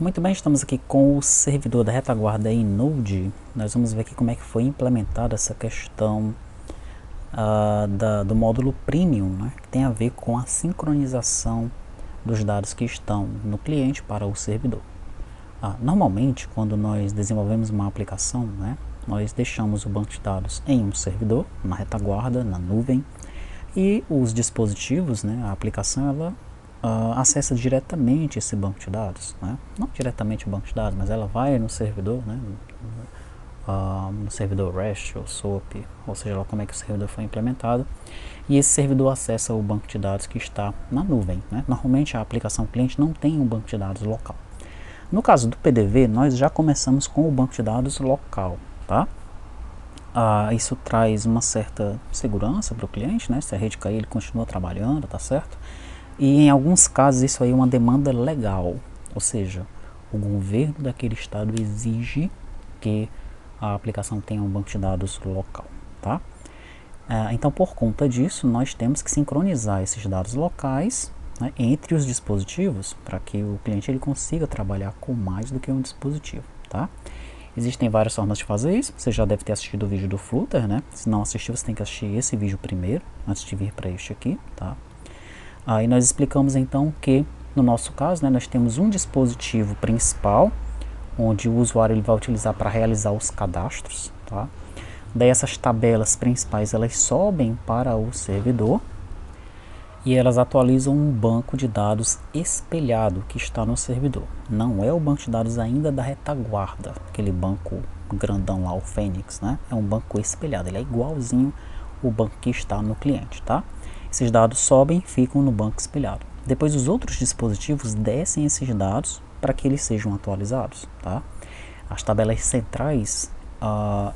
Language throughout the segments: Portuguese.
Muito bem, estamos aqui com o servidor da retaguarda em Node. Nós vamos ver aqui como é que foi implementada essa questão do módulo Premium, né, que tem a ver com a sincronização dos dados que estão no cliente para o servidor. Normalmente, quando nós desenvolvemos uma aplicação, né, nós deixamos o banco de dados em um servidor, na retaguarda, na nuvem, e os dispositivos, né, a aplicação, ela acessa diretamente esse banco de dados, né? Não diretamente o banco de dados, mas ela vai no servidor, né? No servidor REST ou SOAP, ou seja lá como é que o servidor foi implementado, e esse servidor acessa o banco de dados que está na nuvem, né? Normalmente a aplicação cliente não tem um banco de dados local. No caso do PDV, nós já começamos com o banco de dados local, tá? Isso traz uma certa segurança para o cliente, né? Se a rede cair, ele continua trabalhando, tá certo? E em alguns casos isso aí é uma demanda legal, ou seja, o governo daquele estado exige que a aplicação tenha um banco de dados local, tá? Então, por conta disso, nós temos que sincronizar esses dados locais, né, entre os dispositivos para que o cliente ele consiga trabalhar com mais do que um dispositivo, tá? Existem várias formas de fazer isso. Você já deve ter assistido o vídeo do Flutter, né? Se não assistiu, você tem que assistir esse vídeo primeiro, antes de vir para este aqui, tá? Aí nós explicamos então que, no nosso caso, né, nós temos um dispositivo principal, onde o usuário ele vai utilizar para realizar os cadastros, tá? Daí essas tabelas principais elas sobem para o servidor e elas atualizam um banco de dados espelhado que está no servidor. Não é o banco de dados ainda da retaguarda, aquele banco grandão lá, o Fênix, né? É um banco espelhado, ele é igualzinho o banco que está no cliente, tá? Esses dados sobem e ficam no banco espelhado. Depois os outros dispositivos descem esses dados para que eles sejam atualizados, tá? As tabelas centrais,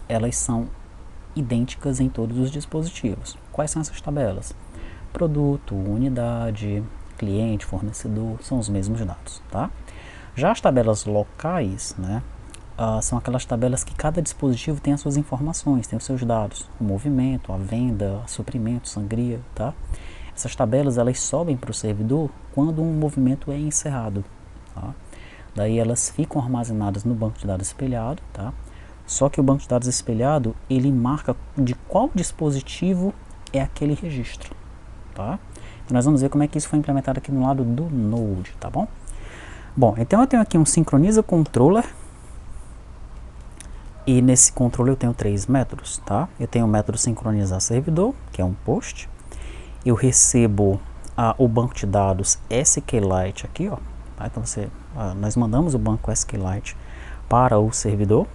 elas são idênticas em todos os dispositivos. Quais são essas tabelas? Produto, unidade, cliente, fornecedor, são os mesmos dados, tá? Já as tabelas locais, né, são aquelas tabelas que cada dispositivo tem as suas informações, tem os seus dados, o movimento, a venda, suprimento, sangria, tá? Essas tabelas elas sobem para o servidor quando um movimento é encerrado, tá? Daí elas ficam armazenadas no banco de dados espelhado, tá? Só que o banco de dados espelhado ele marca de qual dispositivo é aquele registro, tá? Então nós vamos ver como é que isso foi implementado aqui no lado do Node, tá bom? Bom, então eu tenho aqui um sincroniza controller. E nesse controle eu tenho três métodos, tá? Eu tenho o método sincronizar servidor, que é um post. Eu recebo o banco de dados SQLite aqui, ó. Tá? Então nós mandamos o banco SQLite para o servidor.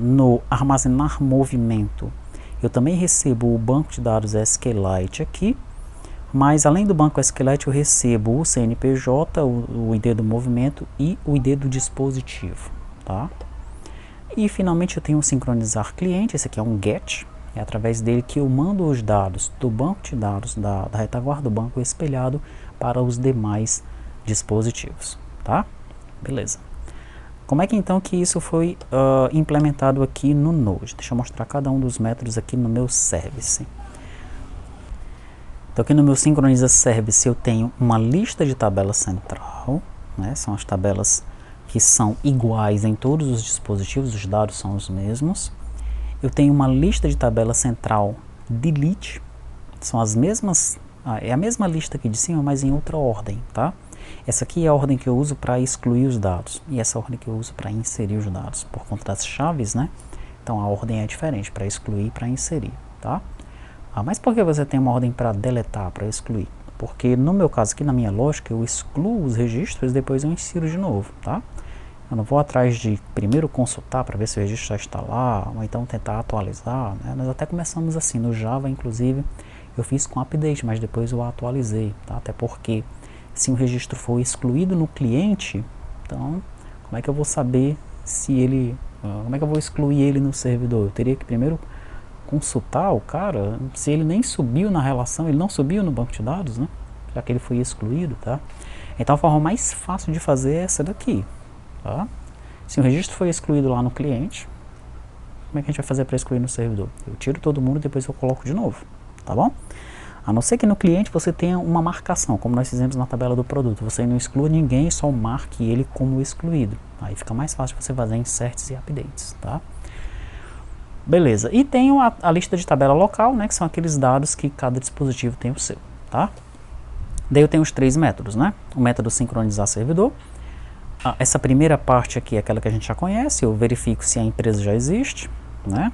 No armazenar movimento, eu também recebo o banco de dados SQLite aqui. Mas além do banco SQLite eu recebo o CNPJ, o ID do movimento e o ID do dispositivo, tá? E finalmente eu tenho o sincronizar cliente, esse aqui é um GET, é através dele que eu mando os dados do banco de dados da retaguarda do banco espelhado para os demais dispositivos, tá? Beleza. Como é que então que isso foi implementado aqui no Node? Deixa eu mostrar cada um dos métodos aqui no meu service. Então aqui no meu sincroniza service eu tenho uma lista de tabela central, né? São as tabelas que são iguais em todos os dispositivos, os dados são os mesmos. Eu tenho uma lista de tabela central delete, são as mesmas, é a mesma lista aqui de cima, mas em outra ordem, tá? Essa aqui é a ordem que eu uso para excluir os dados, e essa ordem que eu uso para inserir os dados, por conta das chaves, né? Então a ordem é diferente, para excluir e para inserir, tá? Mas por que você tem uma ordem para deletar, para excluir? Porque no meu caso aqui, na minha lógica, eu excluo os registros e depois eu insiro de novo, tá? Eu não vou atrás de primeiro consultar para ver se o registro já está lá, ou então tentar atualizar, né? Nós até começamos assim, no Java inclusive, eu fiz com update, mas depois eu atualizei, tá? Até porque se o registro for excluído no cliente, então como é que eu vou saber se ele, como é que eu vou excluir ele no servidor? Eu teria que primeiro consultar o cara, se ele nem subiu na relação, ele não subiu no banco de dados, né? Já que ele foi excluído, tá? Então a forma mais fácil de fazer é essa daqui, tá? Se o registro foi excluído lá no cliente, como é que a gente vai fazer para excluir no servidor? Eu tiro todo mundo e depois eu coloco de novo, tá bom? A não ser que no cliente você tenha uma marcação, como nós fizemos na tabela do produto. Você não exclua ninguém, só marque ele como excluído. Aí fica mais fácil você fazer inserts e updates, tá? Beleza, e tenho a lista de tabela local, né, que são aqueles dados que cada dispositivo tem o seu, tá? Daí eu tenho os 3 métodos, né? O método sincronizar servidor. Essa primeira parte aqui é aquela que a gente já conhece, eu verifico se a empresa já existe, né?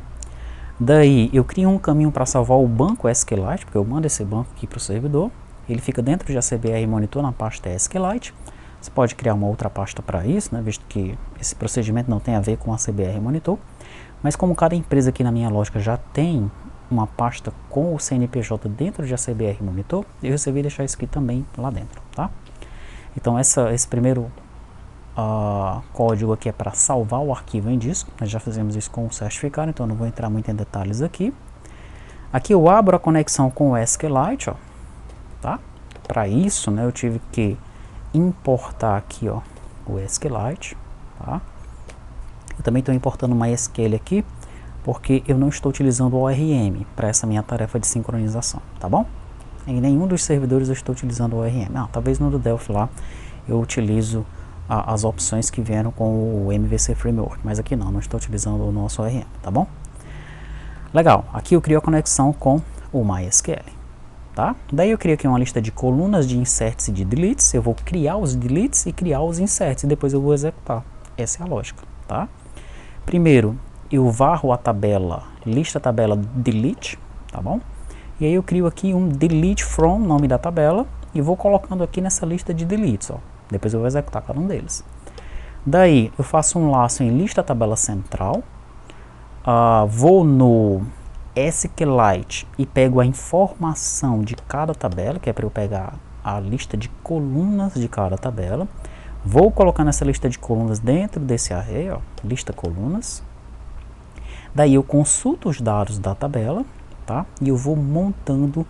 Daí eu crio um caminho para salvar o banco SQLite, porque eu mando esse banco aqui para o servidor. Ele fica dentro de ACBR Monitor na pasta SQLite. Você pode criar uma outra pasta para isso, né, visto que esse procedimento não tem a ver com ACBR Monitor. Mas como cada empresa aqui na minha lógica já tem uma pasta com o CNPJ dentro de ACBR Monitor, eu resolvi deixar isso aqui também lá dentro, tá? Então esse primeiro código aqui é para salvar o arquivo em disco. Nós já fizemos isso com o certificado, então não vou entrar muito em detalhes aqui. Aqui eu abro a conexão com o SQLite, ó, tá? Para isso, né, eu tive que importar aqui, ó, o SQLite, tá? Eu também estou importando uma MySQL aqui, porque eu não estou utilizando o ORM para essa minha tarefa de sincronização, tá bom? Em nenhum dos servidores eu estou utilizando o ORM. Talvez no do Delphi lá eu utilizo as opções que vieram com o MVC Framework, mas aqui não estou utilizando o nosso ORM, tá bom? Legal, aqui eu crio a conexão com o MySQL, tá? Daí eu crio aqui uma lista de colunas de inserts e de deletes. Eu vou criar os deletes e criar os inserts e depois eu vou executar. Essa é a lógica, tá? Primeiro eu varro a tabela, lista tabela delete, tá bom? E aí eu crio aqui um delete from, nome da tabela, e vou colocando aqui nessa lista de deletes, ó. Depois eu vou executar cada um deles. Daí eu faço um laço em lista tabela central, vou no SQLite e pego a informação de cada tabela, que é para eu pegar a lista de colunas de cada tabela. Vou colocar nessa lista de colunas dentro desse array, ó, lista colunas. Daí eu consulto os dados da tabela, tá? E eu vou montando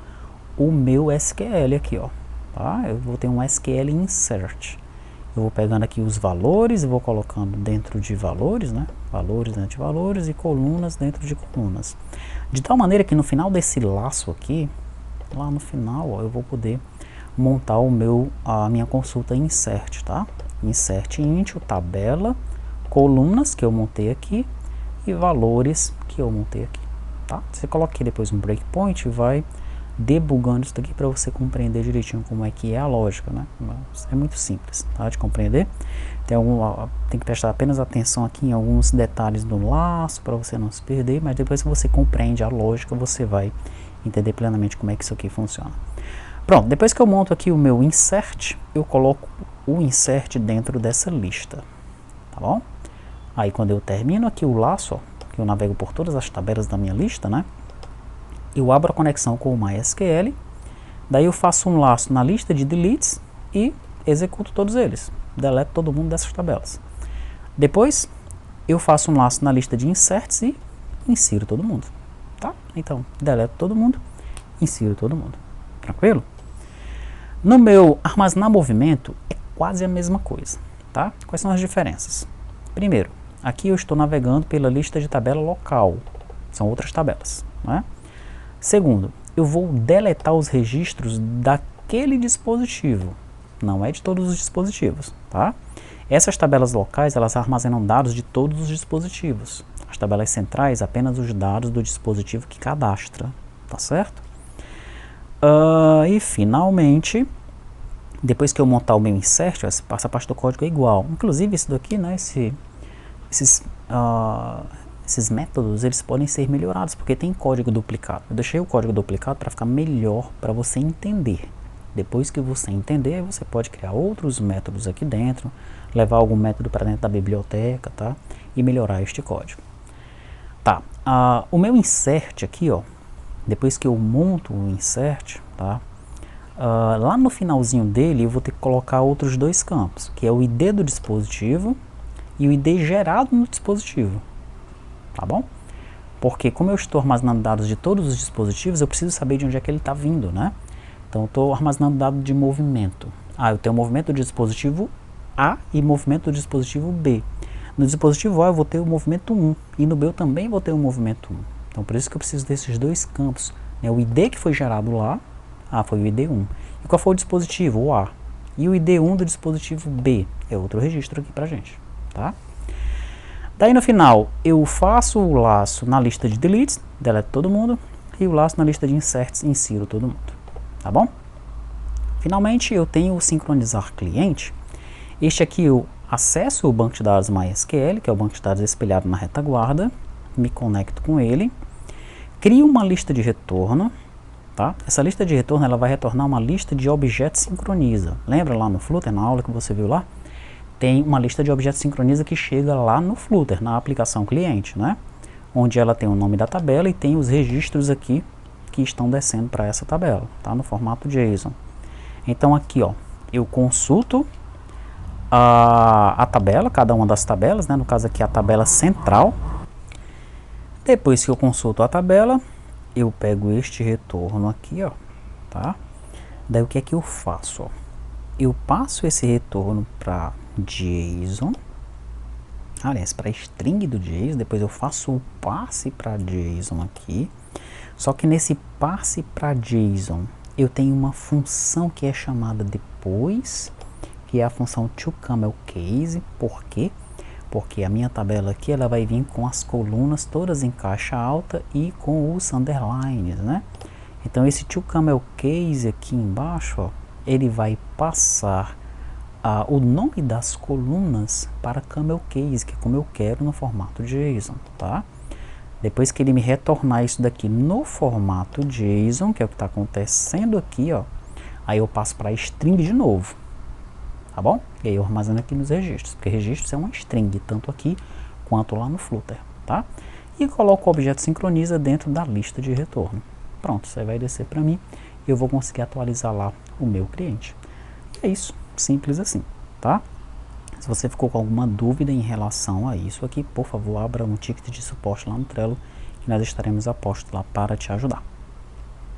o meu SQL aqui, ó, tá? Eu vou ter um SQL insert. Eu vou pegando aqui os valores e vou colocando dentro de valores, né? Valores dentro de valores e colunas dentro de colunas. De tal maneira que no final desse laço aqui, lá no final, ó, eu vou poder montar a minha consulta insert, tá? Insert int, tabela, colunas que eu montei aqui e valores que eu montei aqui, tá? Você coloca aqui depois um breakpoint e vai debugando isso daqui para você compreender direitinho como é que é a lógica, né? É muito simples, tá, de compreender. Tem que prestar apenas atenção aqui em alguns detalhes do laço para você não se perder, mas depois que você compreende a lógica, você vai entender plenamente como é que isso aqui funciona. Pronto, depois que eu monto aqui o meu insert, eu coloco o insert dentro dessa lista, tá bom? Aí quando eu termino aqui o laço, ó, que eu navego por todas as tabelas da minha lista, né? Eu abro a conexão com o MySQL, daí eu faço um laço na lista de deletes e executo todos eles, deleto todo mundo dessas tabelas. Depois eu faço um laço na lista de inserts e insiro todo mundo, tá? Então, deleto todo mundo, insiro todo mundo, tranquilo? No meu armazenar movimento é quase a mesma coisa, tá? Quais são as diferenças? Primeiro, aqui eu estou navegando pela lista de tabela local, são outras tabelas, não é? Segundo, eu vou deletar os registros daquele dispositivo, não é de todos os dispositivos, tá? Essas tabelas locais, elas armazenam dados de todos os dispositivos. As tabelas centrais, apenas os dados do dispositivo que cadastra, tá certo? E finalmente, depois que eu montar o meu insert, essa parte do código é igual. Inclusive isso daqui, né, esses métodos, eles podem ser melhorados, porque tem código duplicado. Eu deixei o código duplicado para ficar melhor para você entender. Depois que você entender, você pode criar outros métodos aqui dentro, levar algum método para dentro da biblioteca, tá? E melhorar este código. Tá, o meu insert aqui, ó, depois que eu monto o insert, tá? Lá no finalzinho dele eu vou ter que colocar outros dois campos, que é o ID do dispositivo e o ID gerado no dispositivo, tá bom? Porque como eu estou armazenando dados de todos os dispositivos, eu preciso saber de onde é que ele está vindo, né? Então eu estou armazenando dados de movimento. Eu tenho o movimento do dispositivo A e movimento do dispositivo B. No dispositivo A eu vou ter o movimento 1 e no B eu também vou ter o movimento 1. Então por isso que eu preciso desses dois campos, né? O ID que foi gerado lá Ah, foi o ID1. E qual foi o dispositivo? O A. E o ID1 do dispositivo B é outro registro aqui pra gente, tá? Daí no final, eu faço o laço na lista de deletes, deleto todo mundo, e o laço na lista de inserts, insiro todo mundo, tá bom? Finalmente, eu tenho o sincronizar cliente. Este aqui eu acesso o banco de dados MySQL, que é o banco de dados espelhado na retaguarda, me conecto com ele, crio uma lista de retorno, tá? Essa lista de retorno ela vai retornar uma lista de objetos sincroniza. Lembra lá no Flutter, na aula que você viu lá? Tem uma lista de objetos sincroniza que chega lá no Flutter, na aplicação cliente, né? Onde ela tem o nome da tabela e tem os registros aqui que estão descendo para essa tabela, tá? No formato JSON. Então aqui, ó, eu consulto a tabela, cada uma das tabelas, né? No caso aqui a tabela central. Depois que eu consulto a tabela, eu pego este retorno aqui, ó, tá? Daí o que é que eu faço, ó? Eu passo esse retorno para JSON, aliás, para string do JSON, depois eu faço o passe para JSON aqui, só que nesse passe para JSON eu tenho uma função que é chamada depois, que é a função toCamelCase. Por quê? Porque a minha tabela aqui ela vai vir com as colunas todas em caixa alta e com os underlines, né? Então esse toCamelCase aqui embaixo, ó, ele vai passar o nome das colunas para CamelCase, que é como eu quero no formato JSON, tá? Depois que ele me retornar isso daqui no formato JSON, que é o que está acontecendo aqui, ó, aí eu passo para string de novo, tá bom? E aí eu armazeno aqui nos registros, porque registros é uma string, tanto aqui quanto lá no Flutter, tá? E coloco o objeto sincroniza dentro da lista de retorno. Pronto, isso aí vai descer para mim e eu vou conseguir atualizar lá o meu cliente. E é isso, simples assim, tá? Se você ficou com alguma dúvida em relação a isso aqui, por favor, abra um ticket de suporte lá no Trello, que nós estaremos a posto lá para te ajudar.